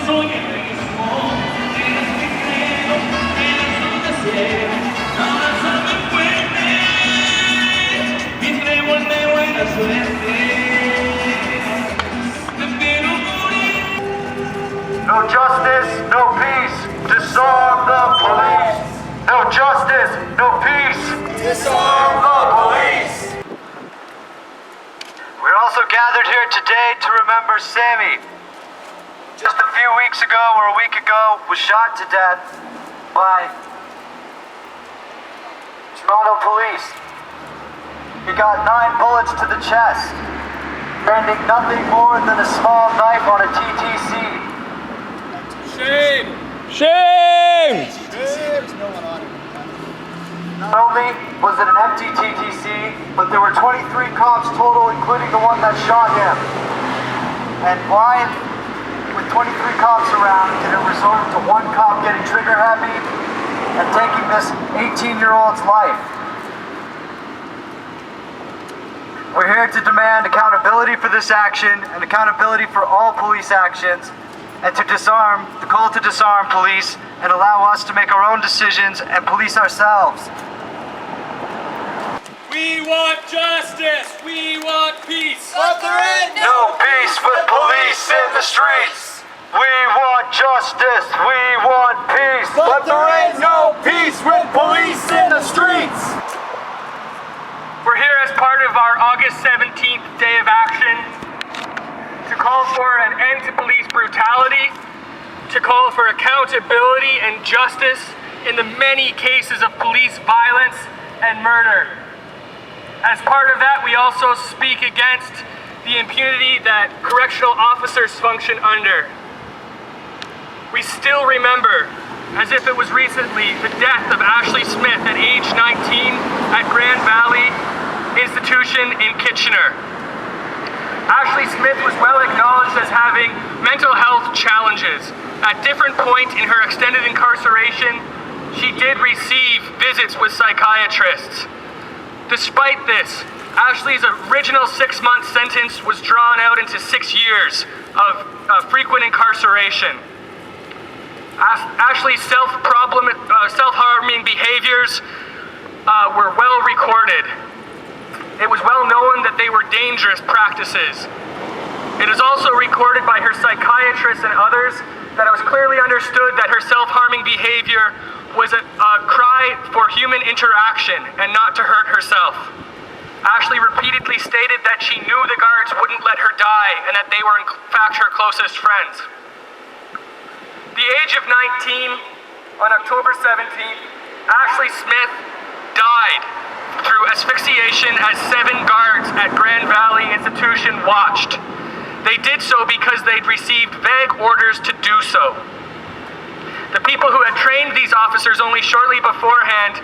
No justice, no peace. Disarm the police. No justice, no peace. Disarm the police. We're also gathered here today to remember Sammy. Just a few weeks ago or a week ago was shot to death by Toronto police. He got 9 bullets to the chest, branding nothing more than a small knife on a TTC. Shame! Shame! Not only was it an empty TTC, but there were 23 cops total, including the one that shot him. And why, with 23 cops around, did it resort to one cop getting trigger happy and taking this 18-year-old's life? We're here to demand accountability for this action and accountability for all police actions, and to disarm, the call to disarm police and allow us to make our own decisions and police ourselves. We want justice! We want peace! But there ain't No peace with police in the streets! We want justice, we want peace! But there ain't no peace with police in the streets! We're here as part of our August 17th Day of Action to call for an end to police brutality, to call for accountability and justice in the many cases of police violence and murder. As part of that, we also speak against the impunity that correctional officers function under. We still remember, as if it was recently, the death of Ashley Smith at age 19 at Grand Valley Institution in Kitchener. Ashley Smith was well acknowledged as having mental health challenges. At different points in her extended incarceration, she did receive visits with psychiatrists. Despite this, Ashley's original 6-month sentence was drawn out into 6 years of frequent incarceration. Ashley's self-harming behaviors were well recorded. It was well known that they were dangerous practices. It is also recorded by her psychiatrists and others that it was clearly understood that her self-harming behavior was a cry for human interaction and not to hurt herself. Ashley repeatedly stated that she knew the guards wouldn't let her die and that they were in fact her closest friends. At the age of 19, on October 17th, Ashley Smith died through asphyxiation as 7 guards at Grand Valley Institution watched. They did so because they'd received vague orders to do so. The people who had trained these officers only shortly beforehand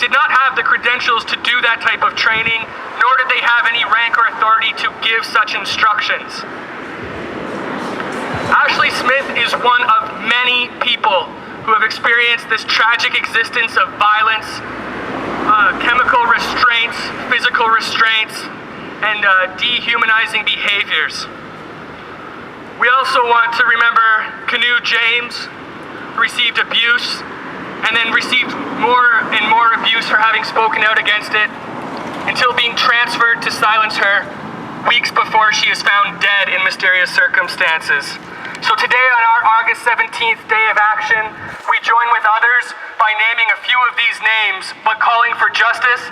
did not have the credentials to do that type of training, nor did they have any rank or authority to give such instructions. Ashley Smith is one of many people who have experienced this tragic existence of violence, chemical restraints, physical restraints, and dehumanizing behaviors. We also want to remember Canoe James, who received abuse and then received more and more abuse for having spoken out against it, until being transferred to silence her weeks before she is found dead in mysterious circumstances. So today, on our August 17th Day of Action, we join with others by naming a few of these names, but calling for justice,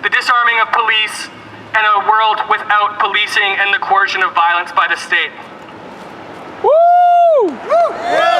the disarming of police, and a world without policing and the coercion of violence by the state. Woo! Woo! Yeah!